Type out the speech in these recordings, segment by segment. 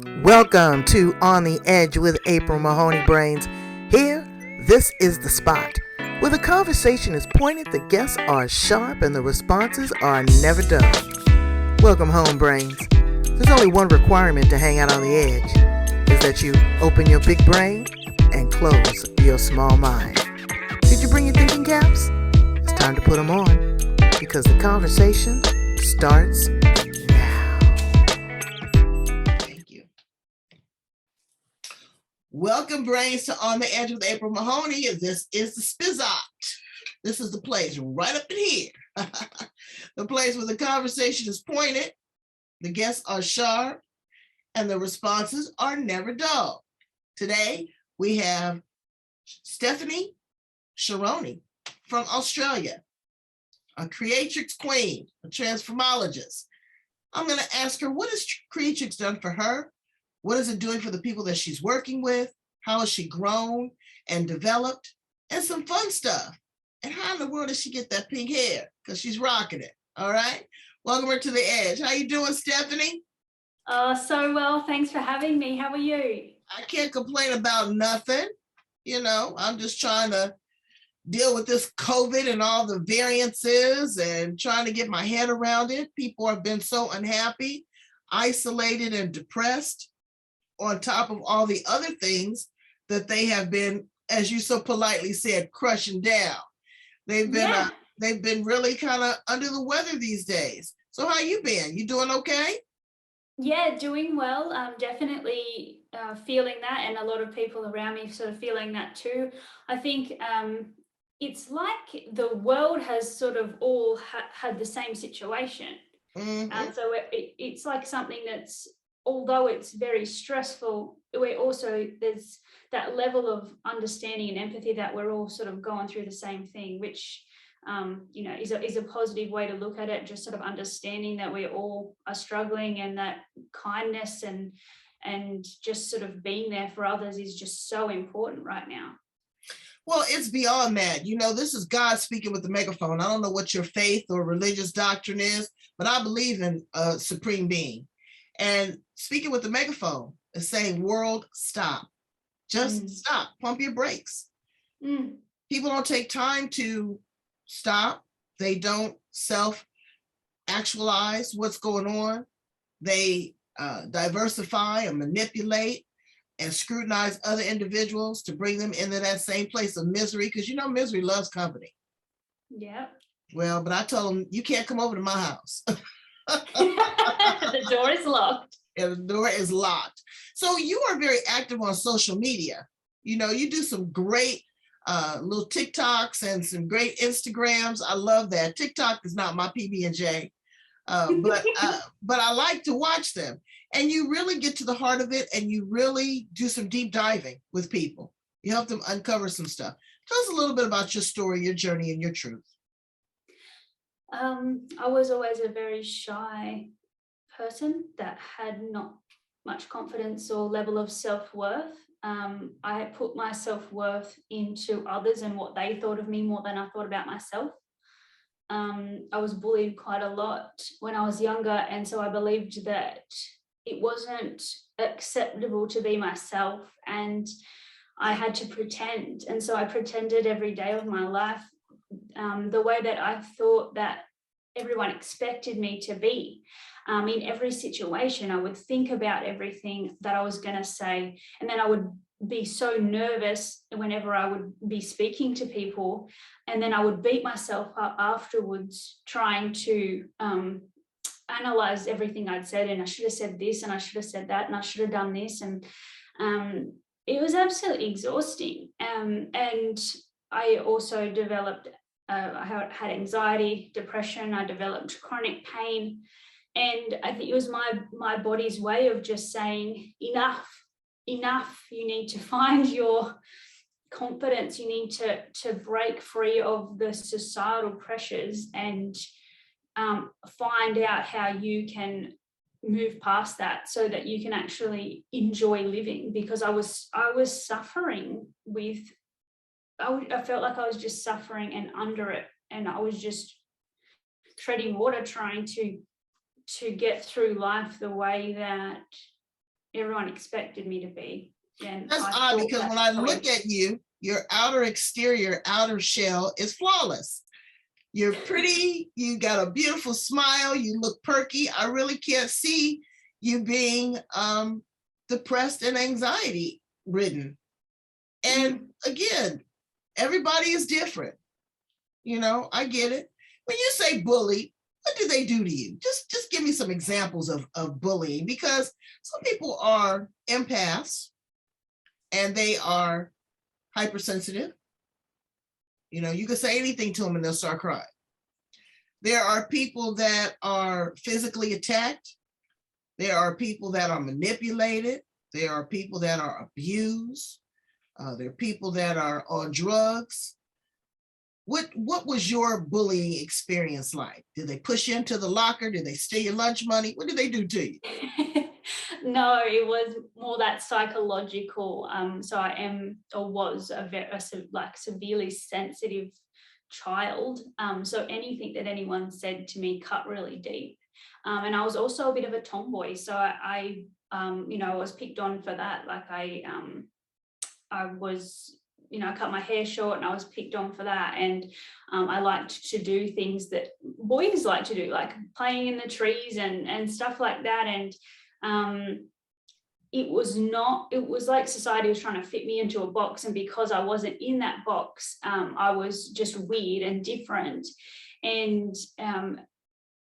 Welcome to On the Edge with April Mahoney Brains. Here, this is the spot where the conversation is pointed, the guests are sharp, and the responses are never dull. Welcome home, Brains. There's only one requirement to hang out on the edge, is that you open your big brain and close your small mind. Did you bring your thinking caps? It's time to put them on, because the conversation starts now. Thank you. Welcome, Brains, to On the Edge with April Mahoney. This is the Spizot. This is the place right up in here. The place where the conversation is pointed, the guests are sharp, and the responses are never dull. Today, we have Stephaine Serone from Australia, a creatrix queen, a transformologist. I'm going to ask her, what has creatrix done for her? What is it doing for the people that she's working with? How has she grown and developed? And some fun stuff. And how in the world does she get that pink hair? Because she's rocking it. All right. Welcome her to the edge. How you doing, Stephaine? So well. Thanks for having me. How are you? I can't complain about nothing. You know, I'm just trying to deal with this COVID and all the variances and trying to get my head around it. People have been so unhappy, isolated, and depressed, on top of all the other things that they have been, as you so politely said, crushing down. They've been really kind of under the weather these days. So how you been? You doing okay? Yeah, doing well. Definitely feeling that, and a lot of people around me sort of feeling that too. I think it's like the world has sort of all had the same situation. Mm-hmm. And so it's like something that's, although it's very stressful, there's that level of understanding and empathy that we're all sort of going through the same thing, which is a positive way to look at it. Just sort of understanding that we all are struggling, and that kindness and just sort of being there for others is just so important right now. Well, it's beyond that. You know, this is God speaking with the megaphone. I don't know what your faith or religious doctrine is, but I believe in a supreme being. And speaking with the megaphone is saying, world, stop. Just stop. Pump your brakes. People don't take time to stop. They don't self-actualize what's going on. They diversify and manipulate and scrutinize other individuals to bring them into that same place of misery, because you know misery loves company. Yeah. Well, but I told them, you can't come over to my house. The door is locked. And the door is locked. So you are very active on social media. You know, you do some great little TikToks and some great Instagrams. I love that. TikTok is not my PB&J, but I like to watch them. And you really get to the heart of it, and you really do some deep diving with people. You help them uncover some stuff. Tell us a little bit about your story, your journey, and your truth. I was always a very shy person that had not much confidence or level of self-worth. I put my self-worth into others and what they thought of me more than I thought about myself. I was bullied quite a lot when I was younger, and so I believed that it wasn't acceptable to be myself, and I had to pretend. And so I pretended every day of my life, the way that I thought that everyone expected me to be. In every situation, I would think about everything that I was going to say, and then I would be so nervous whenever I would be speaking to people, and then I would beat myself up afterwards trying to analyze everything I'd said, and I should have said this, and I should have said that, and I should have done this, and it was absolutely exhausting. And I also developed, I had anxiety, depression, I developed chronic pain, and I think it was my body's way of just saying, enough, you need to find your confidence, you need to break free of the societal pressures and find out how you can move past that so that you can actually enjoy living. Because I was suffering with, I felt like I was just suffering and under it, and I was just treading water trying to get through life the way that everyone expected me to be. And That's I odd thought because that when I going look at you, your outer exterior, outer shell is flawless. You're pretty, you got a beautiful smile, you look perky. I really can't see you being depressed and anxiety ridden. And again, everybody is different. You know, I get it. When you say bully, what do they do to you? Just give me some examples of bullying, because some people are empaths and they are hypersensitive. You know, you can say anything to them and they'll start crying. There are people that are physically attacked. There are people that are manipulated. There are people that are abused. There are people that are on drugs. What was your bullying experience like? Did they push you into the locker? Did they steal your lunch money? What did they do to you? No, it was more that psychological. So I am or was like severely sensitive child. So anything that anyone said to me cut really deep. And I was also a bit of a tomboy. So I was picked on for that. Like I was, I cut my hair short and I was picked on for that. And I liked to do things that boys like to do, like playing in the trees and stuff like that. And it was like society was trying to fit me into a box. And because I wasn't in that box, I was just weird and different. And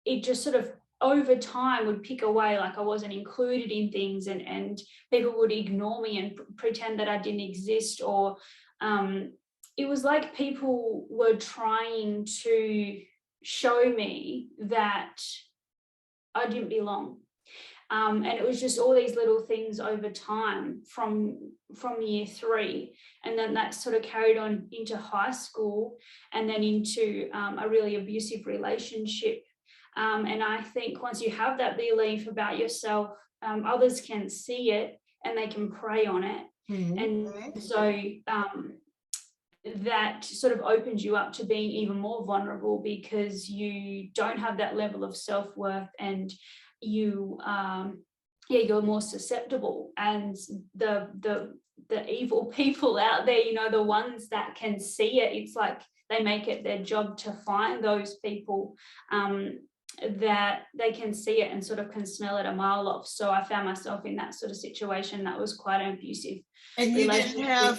it just sort of over time would pick away, like I wasn't included in things, and people would ignore me and pretend that I didn't exist, or it was like people were trying to show me that I didn't belong. And it was just all these little things over time from year 3. And then that sort of carried on into high school and then into a really abusive relationship. And I think once you have that belief about yourself, others can see it and they can prey on it. Mm-hmm. And so that sort of opens you up to being even more vulnerable, because you don't have that level of self-worth, and you're more susceptible. And the evil people out there, the ones that can see it, it's like they make it their job to find those people that they can see it and sort of can smell it a mile off. So I found myself in that sort of situation that was quite an abusive relationship.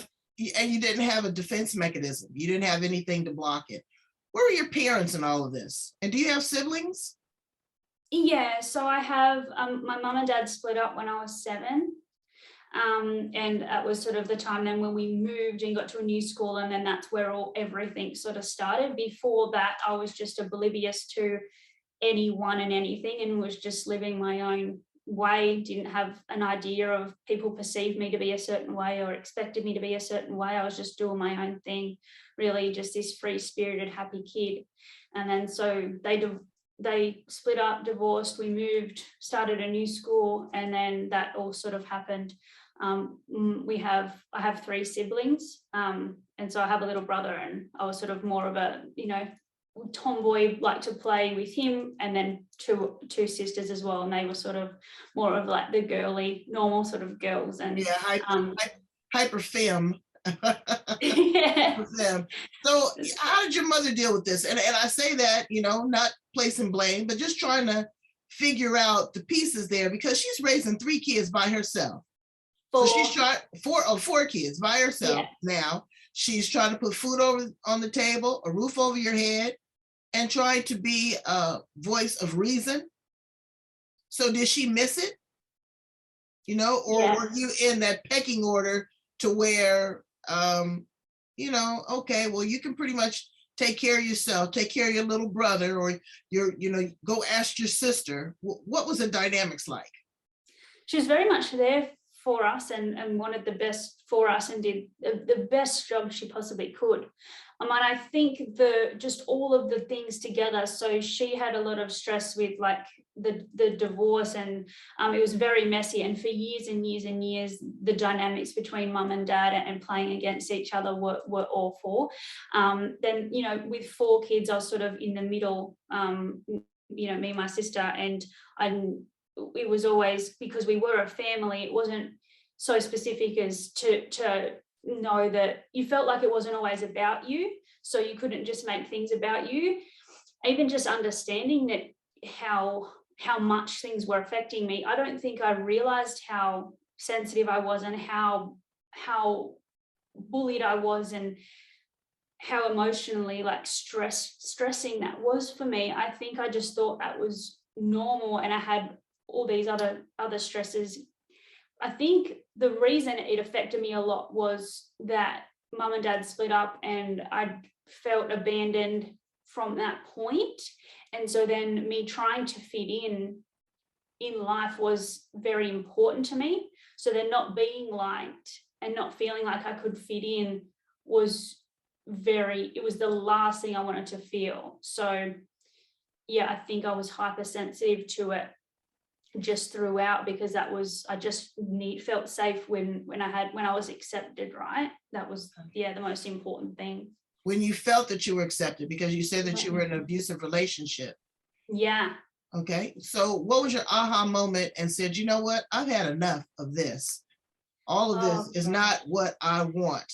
And you didn't have a defense mechanism. You didn't have anything to block it. Where were your parents in all of this? And do you have siblings? Yeah, so I have my mum and dad split up when I was 7. And that was sort of the time then when we moved and got to a new school, and then that's where everything sort of started. Before that, I was just oblivious to anyone and anything and was just living my own way, didn't have an idea of people perceived me to be a certain way or expected me to be a certain way. I was just doing my own thing, really just this free-spirited, happy kid. And then so they split up, divorced, we moved, started a new school, and then that all sort of happened. I have 3 siblings, and so I have a little brother, and I was sort of more of a, tomboy, like to play with him, and then two sisters as well, and they were sort of more of like the girly, normal sort of girls. And hyper femme. Yeah. So how did your mother deal with this? And I say that, not placing blame, but just trying to figure out the pieces there, because she's raising 3 kids by herself. 4. So she's trying 4 kids by herself. Yeah. Now she's trying to put food on the table, a roof over your head, and trying to be a voice of reason. So did she miss it? Were you in that pecking order to where, okay, well, you can pretty much take care of yourself, take care of your little brother, or go ask your sister. What was the dynamics like? She was very much there for us and wanted the best for us, and did the best job she possibly could. And I think just all of the things together. So she had a lot of stress with like the divorce, and it was very messy. And for years and years and years, the dynamics between mum and dad and playing against each other were awful. Then, with 4 kids, I was sort of in the middle, me and my sister, and it was always, because we were a family, it wasn't so specific as to know that you felt like it wasn't always about you, so you couldn't just make things about you. Even just understanding that how much things were affecting me, I don't think I realized how sensitive I was and how bullied I was, and how emotionally like stressing that was for me. I think I just thought that was normal, and I had all these other stresses. I think the reason it affected me a lot was that mum and dad split up, and I felt abandoned from that point. And so then me trying to fit in life was very important to me. So then not being liked and not feeling like I could fit in was it was the last thing I wanted to feel. So yeah, I think I was hypersensitive to it just throughout, because I just felt safe when I was accepted, right? That was the most important thing. When you felt that you were accepted, because you said that you were in an abusive relationship. Yeah. Okay, so what was your aha moment and said, you know what, I've had enough of this. All of this is not what I want.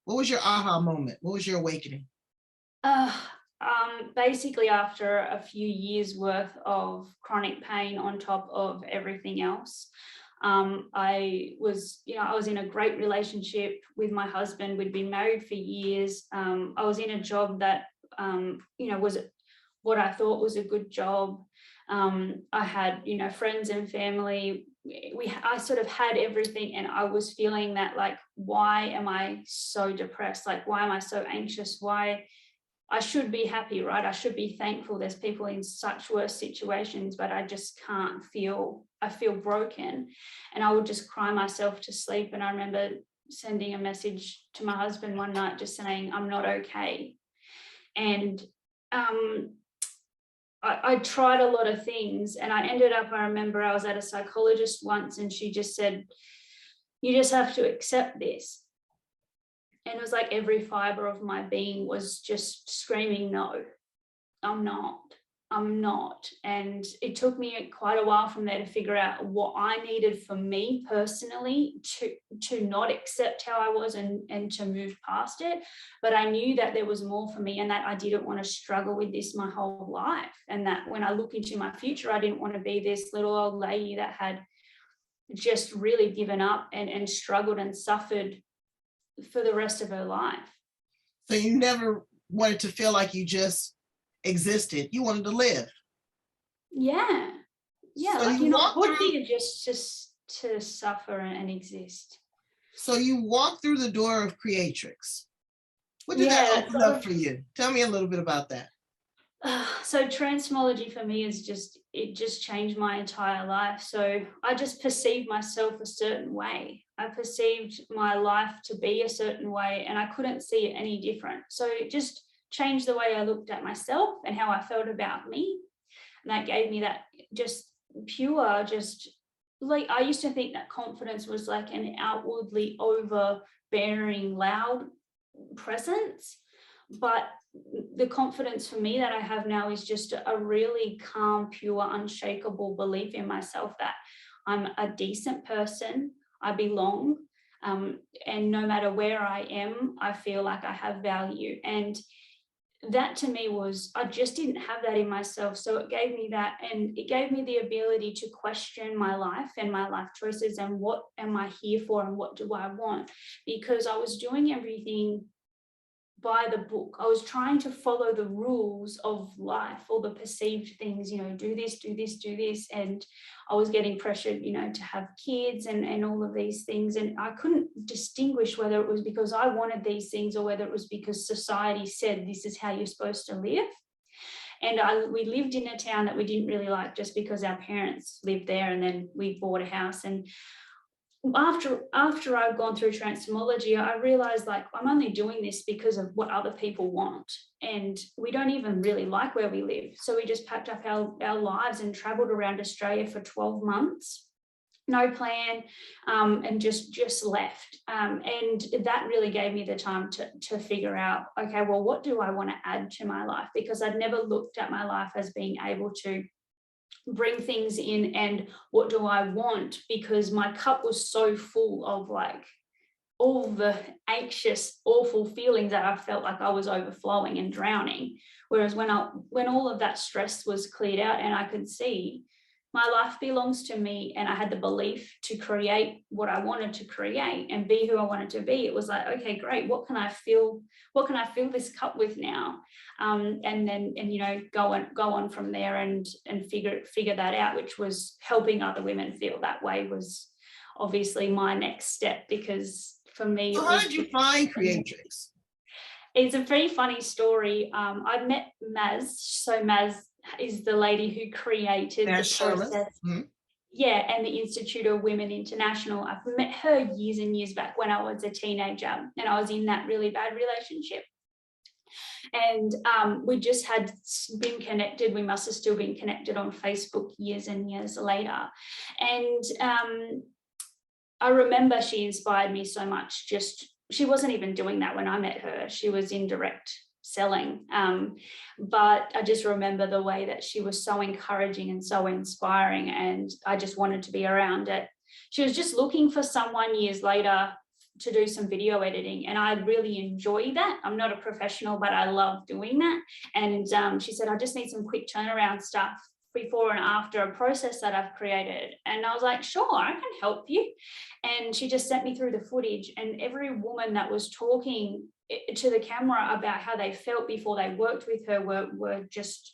What was your aha moment? What was your awakening? Basically after a few years worth of chronic pain on top of everything else, I was in a great relationship with my husband. We'd been married for years. I was in a job that was what I thought was a good job. I had friends and family. I sort of had everything, and I was feeling that, like, why am I so depressed? Like, why am I so anxious? Why? I should be happy, right? I should be thankful. There's people in such worse situations, but I just can't feel, I feel broken. And I would just cry myself to sleep. And I remember sending a message to my husband one night just saying, I'm not okay. And I tried a lot of things, and I remember I was at a psychologist once, and she just said, you just have to accept this. And it was like every fiber of my being was just screaming, no, I'm not. And it took me quite a while from there to figure out what I needed for me personally to not accept how I was and to move past it. But I knew that there was more for me, and that I didn't want to struggle with this my whole life. And that when I look into my future, I didn't want to be this little old lady that had just really given up and struggled and suffered for the rest of her life. So you never wanted to feel like you just existed. You wanted to live. Yeah. So like you're not good here just to suffer and exist. So you walked through the door of Creatrix. What did that open up for you? Tell me a little bit about that. So Transtomology for me is it just changed my entire life. So I just perceived myself a certain way. I perceived my life to be a certain way, and I couldn't see it any different. So it just changed the way I looked at myself and how I felt about me. And that gave me that just pure, just like, I used to think that confidence was like an outwardly overbearing, loud presence. But the confidence for me that I have now is just a really calm, pure, unshakable belief in myself that I'm a decent person, I belong, and no matter where I am, I feel like I have value. And that to me was, I just didn't have that in myself. So it gave me that, and it gave me the ability to question my life and my life choices and what am I here for and what do I want? Because I was doing everything by the book. I was trying to follow the rules of life, all the perceived things, do this, do this, do this. And I was getting pressured, to have kids and all of these things. And I couldn't distinguish whether it was because I wanted these things or whether it was because society said this is how you're supposed to live. And we lived in a town that we didn't really like just because our parents lived there, and then we bought a house. And after I've gone through Transtomology, I realized, like, I'm only doing this because of what other people want, and we don't even really like where we live. So we just packed up our lives and traveled around Australia for 12 months, no plan, and just left. And that really gave me the time to figure out, okay, well, what do I want to add to my life? Because I'd never looked at my life as being able to bring things in and what do I want, because my cup was so full of like all the anxious, awful feelings that I felt like I was overflowing and drowning. Whereas when all of that stress was cleared out and I could see my life belongs to me, and I had the belief to create what I wanted to create and be who I wanted to be, it was like, okay, great, what can I fill this cup with now? And then go on from there and figure that out, which was helping other women feel that way was obviously my next step, because for me, So how did you find Creatrix? It's a very funny story. I met Maz. So Maz is the lady who created the process. Mm-hmm. Yeah, and the Institute of Women International. I've met her years and years back when I was a teenager and I was in that really bad relationship. And we just had been connected. We must have still been connected on Facebook years and years later. And I remember she inspired me so much. She wasn't even doing that when I met her. She was in direct selling. But I just remember the way that she was so encouraging and so inspiring, and I just wanted to be around it. She was just looking for someone years later to do some video editing, and I really enjoy that. I'm not a professional, but I love doing that. And she said, I just need some quick turnaround stuff before and after a process that I've created. And I was like, sure, I can help you. And she just sent me through the footage, and every woman that was talking to the camera about how they felt before they worked with her were just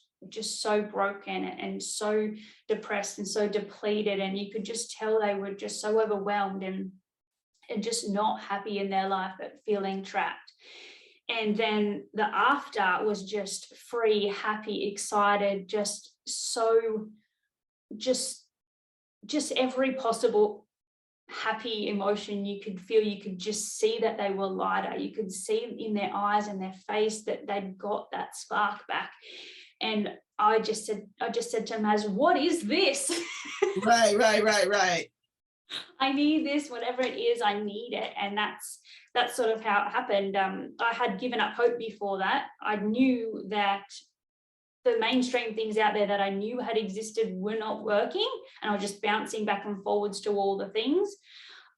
so broken and so depressed and so depleted, and you could just tell they were just so overwhelmed and just not happy in their life, but feeling trapped. And then the after was just free, happy, excited, just every possible happy emotion you could feel. You could just see that they were lighter. You could see in their eyes and their face that they'd got that spark back. And I just said to Maz, what is this? Right. I need this, whatever it is, I need it. And that's sort of how it happened. I had given up hope before that. I knew that the mainstream things out there that I knew had existed were not working, and I was just bouncing back and forwards to all the things.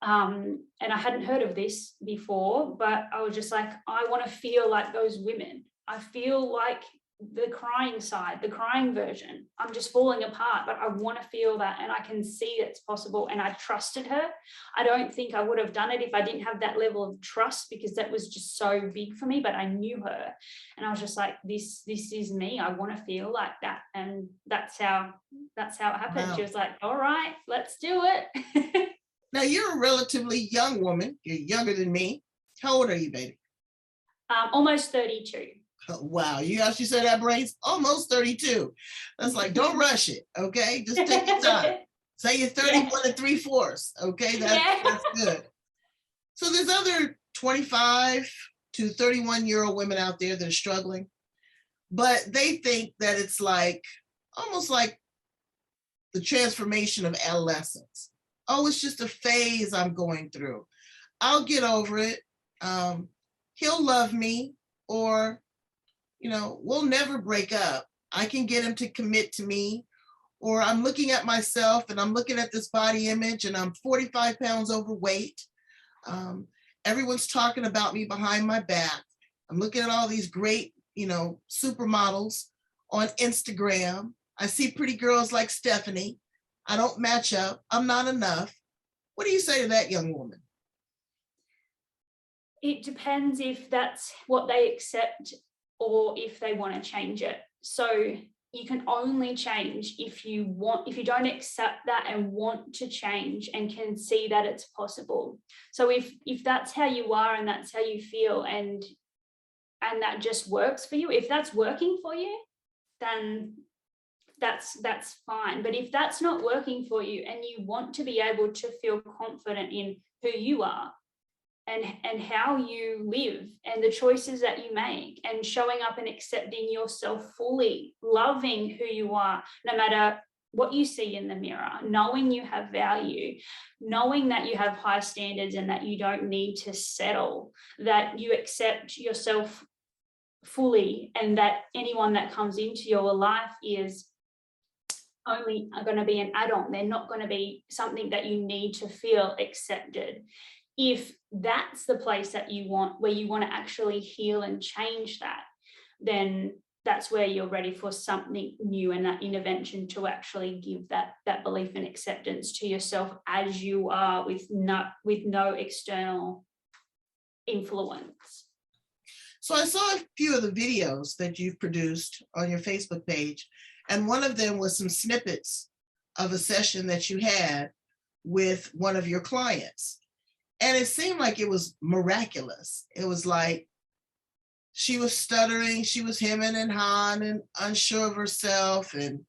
And I hadn't heard of this before, but I was just like, I want to feel like those women. I feel like the crying side, the crying version. I'm just falling apart, but I want to feel that, and I can see it's possible. And I trusted her. I don't think I would have done it if I didn't have that level of trust, because that was just so big for me. But I knew her, and I was just like, this is me. I want to feel like that. And that's how it happened. Wow. She was like, all right, let's do it. Now, you're a relatively young woman. You're younger than me. How old are you, baby? Almost 32. Oh, wow, you actually said that, Brains? Almost 32. That's like, don't rush it, okay? Just take your time. Say you're 31 and 3/4, okay? That's good. So there's other 25 to 31-year-old women out there that are struggling, but they think that it's like, almost like the transformation of adolescence. Oh, it's just a phase I'm going through. I'll get over it. He'll love me, or we'll never break up. I can get him to commit to me. Or I'm looking at myself and I'm looking at this body image and I'm 45 pounds overweight. Everyone's talking about me behind my back. I'm looking at all these great, supermodels on Instagram. I see pretty girls like Stephaine. I don't match up. I'm not enough. What do you say to that young woman? It depends if that's what they accept or if they want to change it. So you can only change if you don't accept that and want to change and can see that it's possible. So if that's how you are and that's how you feel and that just works for you, if that's working for you, then that's fine. But if that's not working for you and you want to be able to feel confident in who you are and how you live and the choices that you make, and showing up and accepting yourself fully, loving who you are, no matter what you see in the mirror, knowing you have value, knowing that you have high standards and that you don't need to settle, that you accept yourself fully, and that anyone that comes into your life is only are going to be an add-on. They're not going to be something that you need to feel accepted. If that's the place that you want, where you want to actually heal and change that, then that's where you're ready for something new and that intervention to actually give that belief and acceptance to yourself as you are, with no external influence. So I saw a few of the videos that you've produced on your Facebook page, and one of them was some snippets of a session that you had with one of your clients. And it seemed like it was miraculous. It was like she was stuttering, she was hemming and hawing and unsure of herself. And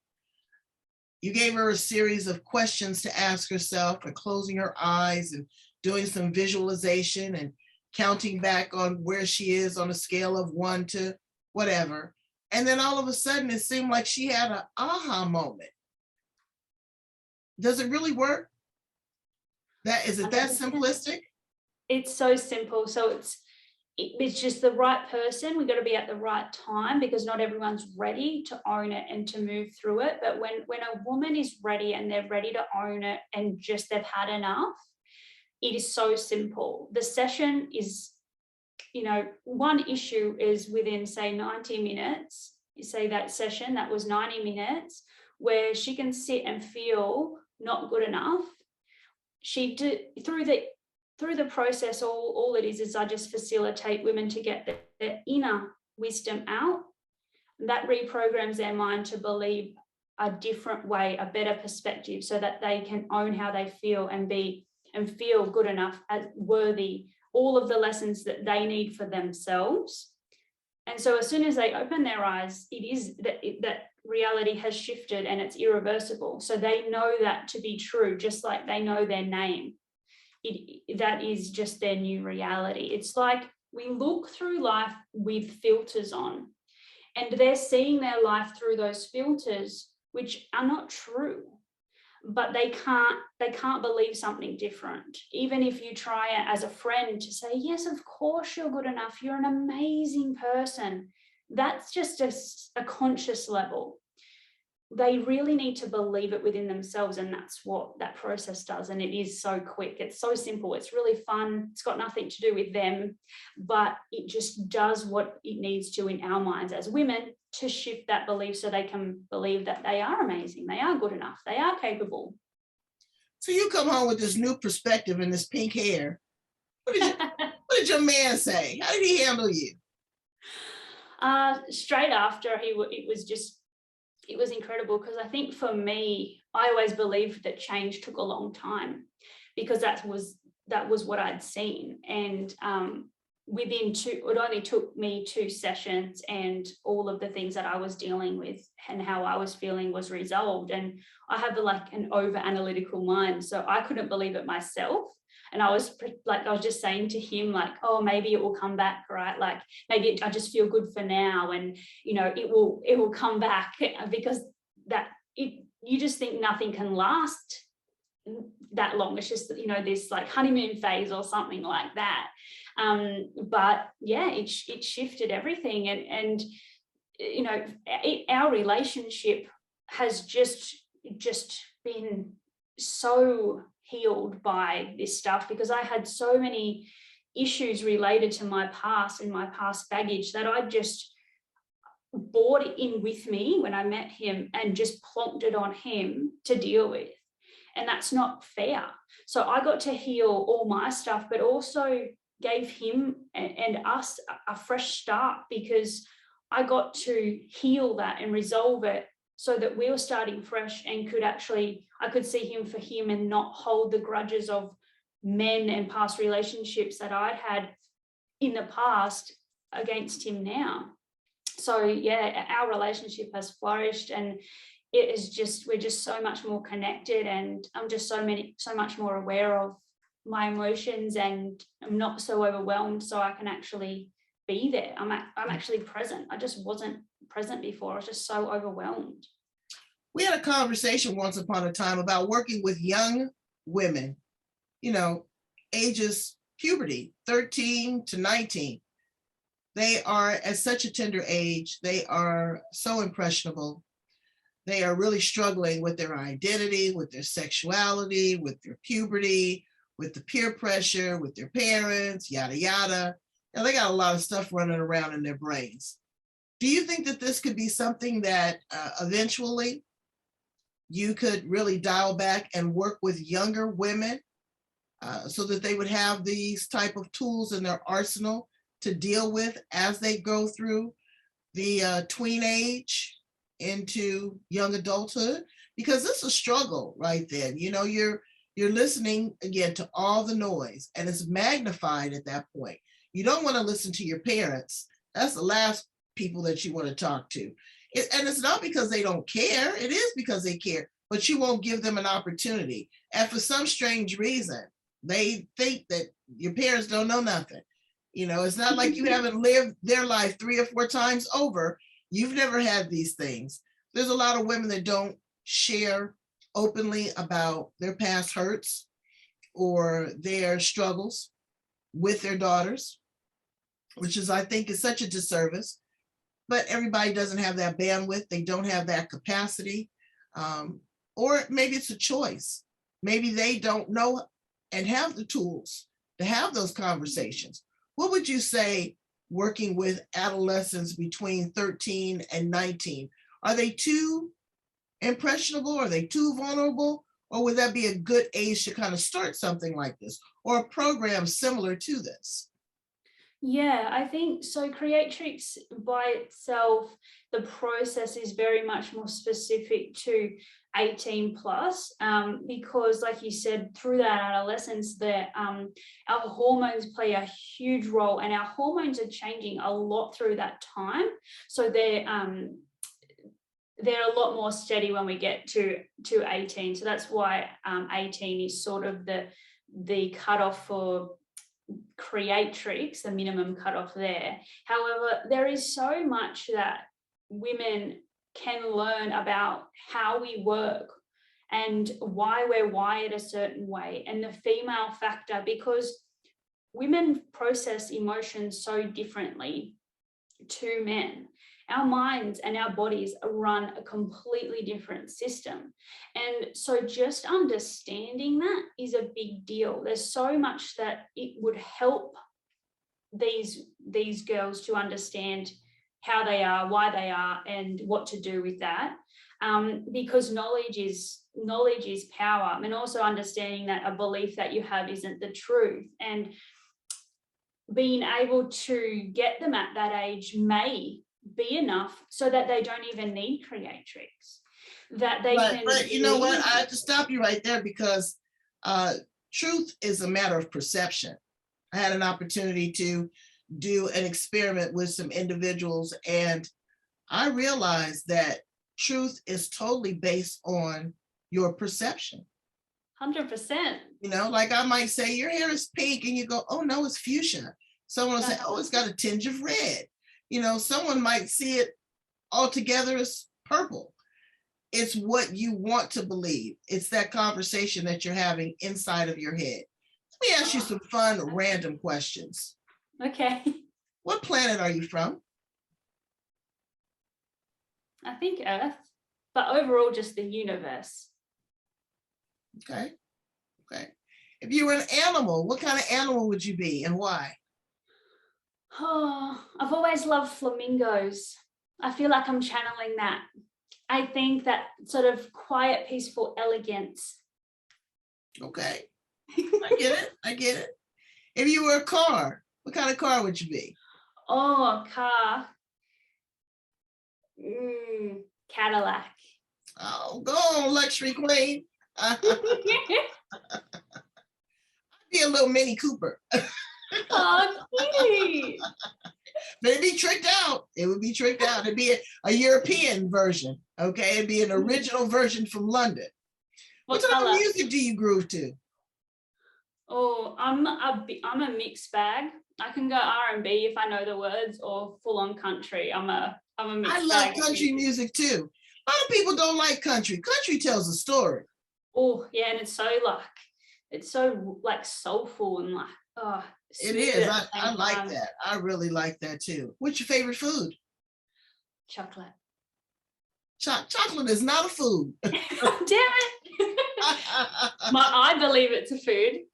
you gave her a series of questions to ask herself, and closing her eyes and doing some visualization and counting back on where she is on a scale of 1 to whatever. And then all of a sudden, it seemed like she had an aha moment. Does it really work? Is it that simplistic? It's so simple. So it's just the right person. We've got to be at the right time, because not everyone's ready to own it and to move through it. But when a woman is ready and they're ready to own it and just they've had enough, it is so simple. The session is, one issue is within, say, 90 minutes, you say that session, that was 90 minutes, where she can sit and feel not good enough. She did through the process, all it is I just facilitate women to get their inner wisdom out. That reprograms their mind to believe a different way, a better perspective, so that they can own how they feel and feel good enough, as worthy, all of the lessons that they need for themselves. And so as soon as they open their eyes, it is that reality has shifted and it's irreversible. So they know that to be true, just like they know their name. That is just their new reality. It's like we look through life with filters on, and they're seeing their life through those filters, which are not true. But they can't believe something different. Even if you try it as a friend to say, yes, of course you're good enough, you're an amazing person. That's just a conscious level. They really need to believe it within themselves, and that's what that process does. And it is so quick. It's so simple. It's really fun. It's got nothing to do with them, but it just does what it needs to in our minds as women to shift that belief, so they can believe that they are amazing, they are good enough, they are capable. So you come home with this new perspective and this pink hair. What did your man say? How did he handle you? Straight after, it was incredible, because I think for me, I always believed that change took a long time, because that was what I'd seen. And it only took me 2 sessions, and all of the things that I was dealing with and how I was feeling was resolved. And I have an over analytical mind, so I couldn't believe it myself. And I was just saying to him, oh, maybe it will come back, right? Maybe I just feel good for now, and it will come back, because you just think nothing can last that long. It's just this honeymoon phase or something like that. But yeah, it shifted everything, and our relationship has just been so healed by this stuff, because I had so many issues related to my past and my past baggage that I just brought it in with me when I met him and just plonked it on him to deal with. And that's not fair. So I got to heal all my stuff, but also gave him and us a fresh start, because I got to heal that and resolve it, so that we were starting fresh and I could see him for him and not hold the grudges of men and past relationships that I'd had in the past against him now. So yeah, our relationship has flourished, and we're just so much more connected, and I'm just so much more aware of my emotions, and I'm not so overwhelmed, so I can actually be there. I'm actually present. I just wasn't present before. I was just so overwhelmed. We had a conversation once upon a time about working with young women, ages puberty, 13 to 19. They are at such a tender age. They are so impressionable. they are really struggling with their identity, with their sexuality, with their puberty, with the peer pressure, with their parents, yada, yada. And they got a lot of stuff running around in their brains. Do you think that this could be something that eventually you could really dial back and work with younger women so that they would have these type of tools in their arsenal to deal with as they go through the tween age into young adulthood? Because it's a struggle right then. You know, you're listening again to all the noise, and it's magnified at that point. You don't want to listen to your parents. That's the last people that you want to talk to. And it's not because they don't care. It is because they care, but you won't give them an opportunity. And for some strange reason, they think that your parents don't know nothing. You know, it's not like you haven't lived their life 3 or 4 times over. You've never had these things. There's a lot of women that don't share openly about their past hurts or their struggles with their daughters, which is, I think, is such a disservice. But everybody doesn't have that bandwidth. They don't have that capacity. Or maybe it's a choice. Maybe they don't know and have the tools to have those conversations. What would you say working with adolescents between 13 and 19? Are they too impressionable? Are they too vulnerable? Or would that be a good age to kind of start something like this or a program similar to this? Yeah, I think so. Creatrix by itself, the process is very much more specific to 18 plus, because like you said, through that adolescence, our hormones play a huge role, and our hormones are changing a lot through that time. So they're a lot more steady when we get to 18. So that's why 18 is sort of the cutoff for creatrix, the minimum cutoff there. However, there is so much that women can learn about how we work and why we're wired a certain way, and the female factor, because women process emotions so differently to men. Our minds and our bodies run a completely different system. And so just understanding that is a big deal. There's so much that it would help these girls to understand how they are, why they are, and what to do with that. Because knowledge is power, and also understanding that a belief that you have isn't the truth. And being able to get them at that age may be enough so that they don't even need creatrix, that they can. But you know what? I have to stop you right there, because truth is a matter of perception. I had an opportunity to do an experiment with some individuals, and I realized that truth is totally based on your perception. 100%. You know, like I might say your hair is pink, and you go, oh no, it's fuchsia. Someone will say, oh, it's got a tinge of red. You know, someone might see it altogether as purple. It's what you want to believe. It's that conversation that you're having inside of your head. Let me ask you some fun, random questions. Okay. What planet are you from? I think Earth, but overall just the universe. Okay. If you were an animal, what kind of animal would you be and why? Oh, I've always loved flamingos. I feel like I'm channeling that. I think that sort of quiet, peaceful elegance. Okay. I get it. If you were a car, what kind of car would you be? Oh, car. Cadillac. Oh, go on, luxury queen. I'd be a little Mini Cooper. Oh, cute. But it'd be tricked out. It would be tricked out. It'd be a European version. Okay, it'd be an original version from London. What type of music do you groove to? Oh, I'm a mixed bag. I can go R&B if I know the words, or full on country. I'm a mixed bag. I love country music too. A lot of people don't like country. Country tells a story. Oh yeah, and it's so like soulful and like it is. I like that. I really like that too. What's your favorite food? Chocolate. Chocolate is not a food. Damn it. I believe it's a food.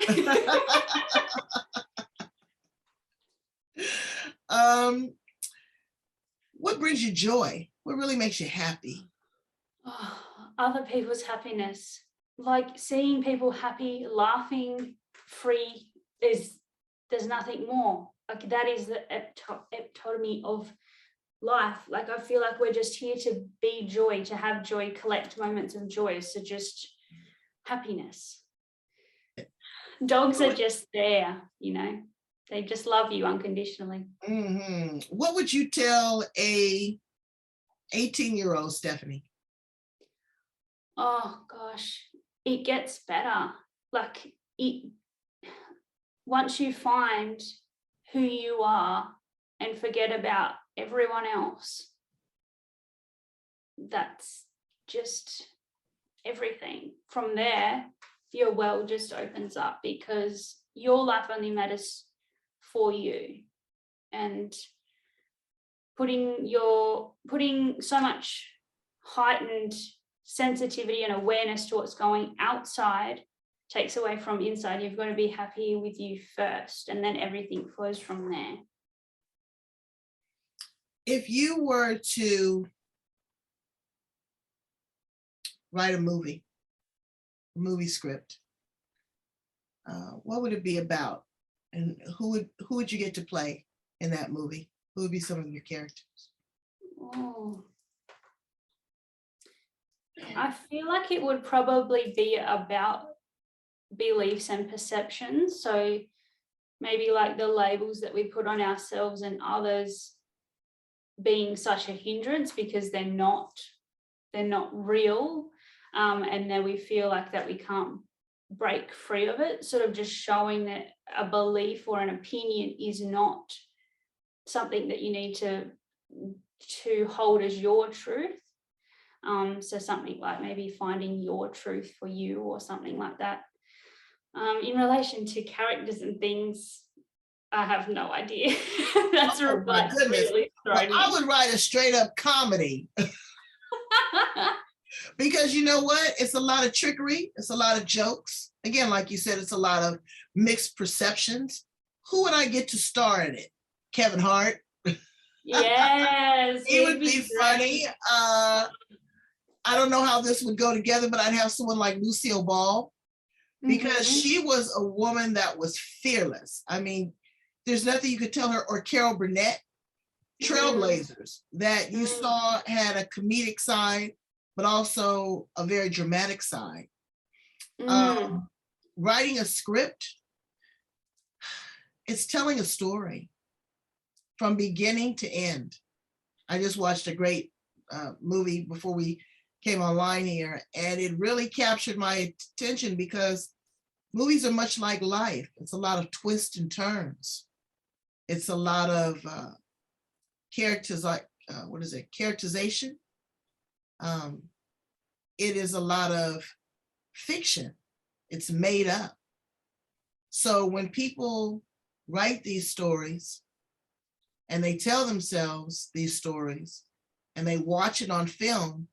What brings you joy? What really makes you happy? Oh, other people's happiness. Like seeing people happy, laughing, free, there's nothing more. Like that is the epitome of life. Like I feel like we're just here to be joy, to have joy, collect moments of joy. So just happiness. Dogs are just there, you know, they just love you unconditionally. Mm-hmm. What would you tell a 18-year-old Stephanie? Oh gosh, it gets better. Like it, once you find who you are and forget about everyone else, that's just everything. From there, your world just opens up because your life only matters for you. And putting so much heightened sensitivity and awareness to what's going outside takes away from inside. You've got to be happy with you first, and then everything flows from there. If you were to write a movie script, what would it be about? And who would you get to play in that movie? Who would be some of your characters? Oh, I feel like it would probably be about beliefs and perceptions. So maybe like the labels that we put on ourselves and others being such a hindrance because they're not real, and then we feel like that we can't break free of it. Sort of just showing that a belief or an opinion is not something that you need to hold as your truth. So something like maybe finding your truth for you or something like that. In relation to characters and things, I have no idea. That's my goodness. Really well, I would write a straight up comedy. Because you know what? It's a lot of trickery. It's a lot of jokes. Again, like you said, it's a lot of mixed perceptions. Who would I get to star in it? Kevin Hart. Yes. He would be funny. I don't know how this would go together, but I'd have someone like Lucille Ball, because she was a woman that was fearless. I mean, there's nothing you could tell her, or Carol Burnett, Trailblazers, that you saw had a comedic side, but also a very dramatic side. Writing a script, it's telling a story from beginning to end. I just watched a great movie before we came online here, and it really captured my attention because movies are much like life. It's a lot of twists and turns. It's a lot of characters, like characterization. It is a lot of fiction. It's made up. So when people write these stories and they tell themselves these stories and they watch it on film,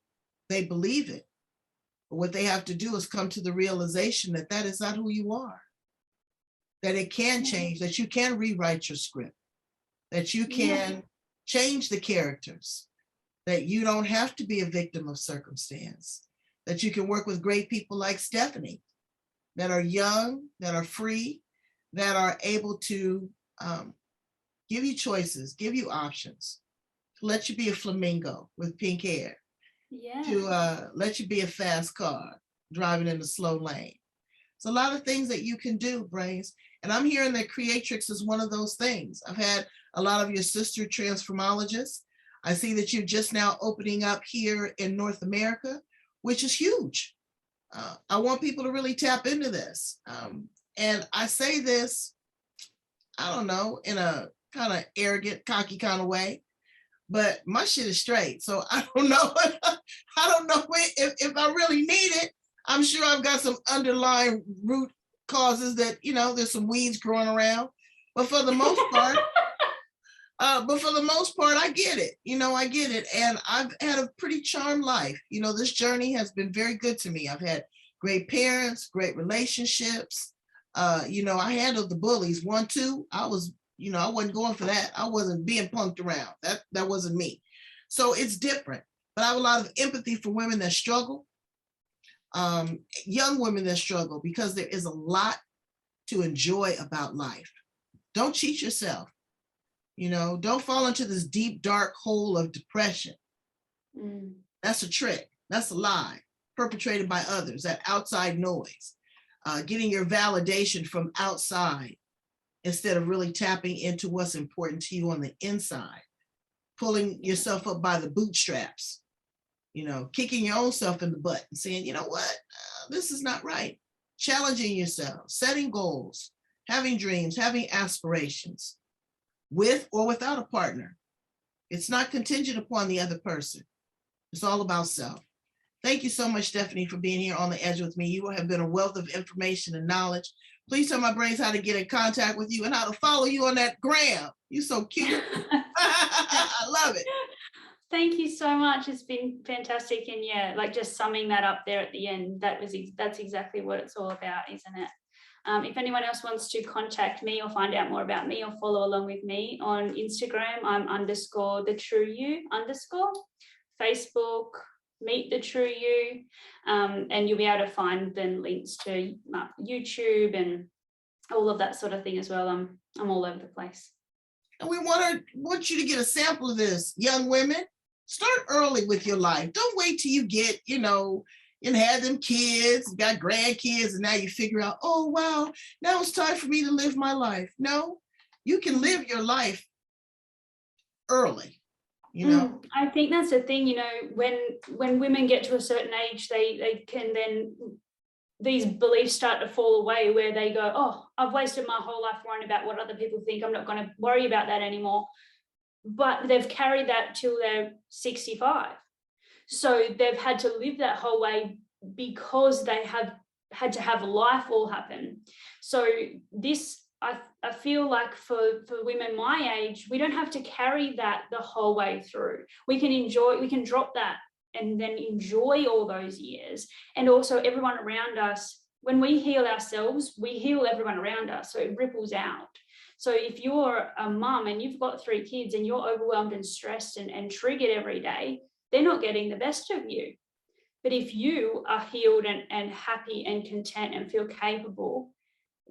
they believe it. But what they have to do is come to the realization that that is not who you are, that it can change, that you can rewrite your script, that you can change the characters, that you don't have to be a victim of circumstance, that you can work with great people like Stephaine, that are young, that are free, that are able to give you choices, give you options, to let you be a flamingo with pink hair, to let you be a fast car driving in the slow lane. It's a lot of things that you can do, Brains. And I'm hearing that Creatrix is one of those things. I've had a lot of your sister transformologists. I see that you're just now opening up here in North America, which is huge. I want people to really tap into this. And I say this, I don't know, in a kind of arrogant, cocky kind of way, but my shit is straight. So I don't know. I don't know if I really need it. I'm sure I've got some underlying root causes that, there's some weeds growing around. But for the most part, But for the most part, I get it. I get it. And I've had a pretty charmed life. This journey has been very good to me. I've had great parents, great relationships. I handled the bullies. 1, 2, I wasn't going for that. I wasn't being punked around. That wasn't me. So it's different. But I have a lot of empathy for women that struggle, young women that struggle, because there is a lot to enjoy about life. Don't cheat yourself. Don't fall into this deep, dark hole of depression. That's a trick. That's a lie perpetrated by others, that outside noise, getting your validation from outside instead of really tapping into what's important to you on the inside, pulling yourself up by the bootstraps, kicking your own self in the butt and saying, you know what, this is not right. Challenging yourself, setting goals, having dreams, having aspirations, with or without a partner. It's not contingent upon the other person. It's all about self. Thank you so much, Stephaine, for being here on The Edge with me. You have been a wealth of information and knowledge. Please tell my brains how to get in contact with you and how to follow you on that gram. You're so cute. I love it. Thank you so much. It's been fantastic. And yeah, like just summing that up there at the end, that's exactly what it's all about, isn't it? If anyone else wants to contact me or find out more about me or follow along with me on Instagram, I'm _TheTrueYou_. Facebook, Meet the True You, and you'll be able to find then links to YouTube and all of that sort of thing as well. I'm all over the place. And we want you to get a sample of this, young women. Start early with your life. Don't wait till you get, and have them kids, got grandkids, and now you figure out, oh, wow, now it's time for me to live my life. No, you can live your life early, I think that's the thing, when women get to a certain age, they can then, these beliefs start to fall away where they go, oh, I've wasted my whole life worrying about what other people think. I'm not going to worry about that anymore. But they've carried that till they're 65. So they've had to live that whole way because they have had to have life all happen. So this, I feel like for women my age, we don't have to carry that the whole way through. We can drop that and then enjoy all those years. And also everyone around us, when we heal ourselves, we heal everyone around us. So it ripples out. So if you're a mum and you've got 3 kids and you're overwhelmed and stressed and triggered every day, they're not getting the best of you. But if you are healed and happy and content and feel capable,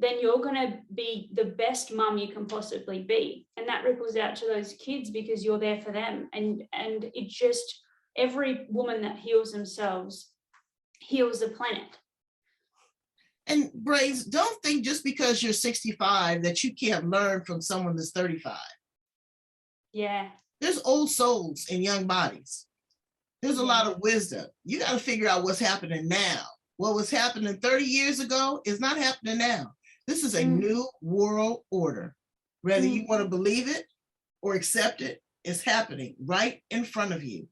then you're going to be the best mum you can possibly be. And that ripples out to those kids because you're there for them. And it just, every woman that heals themselves heals the planet. And Brains, don't think just because you're 65 that you can't learn from someone that's 35. Yeah. There's old souls in young bodies. There's a lot of wisdom. You got to figure out what's happening now. What was happening 30 years ago is not happening now. This is a new world order. Whether you want to believe it or accept it, it's happening right in front of you.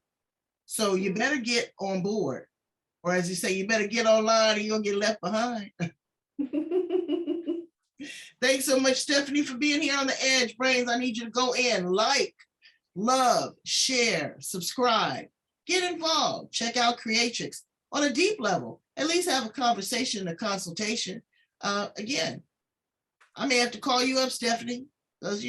So you better get on board. Or as you say, you better get online or you'll get left behind. Thanks so much, Stephaine, for being here on The Edge. Brains, I need you to go in, like, love, share, subscribe, get involved, check out Creatrix on a deep level. At least have a conversation, a consultation. Again, I may have to call you up, Stephaine, because,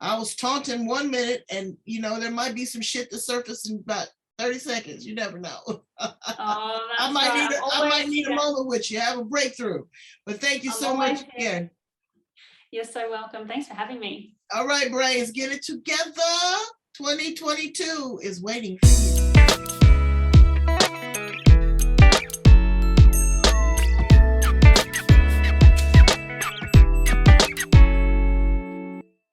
I was taunting 1 minute and, there might be some shit to surface in about 30 seconds. You never know. I might need a moment with you, have a breakthrough. But thank you so much again. You're so welcome. Thanks for having me. All right, Brains, get it together. 2022 is waiting for you.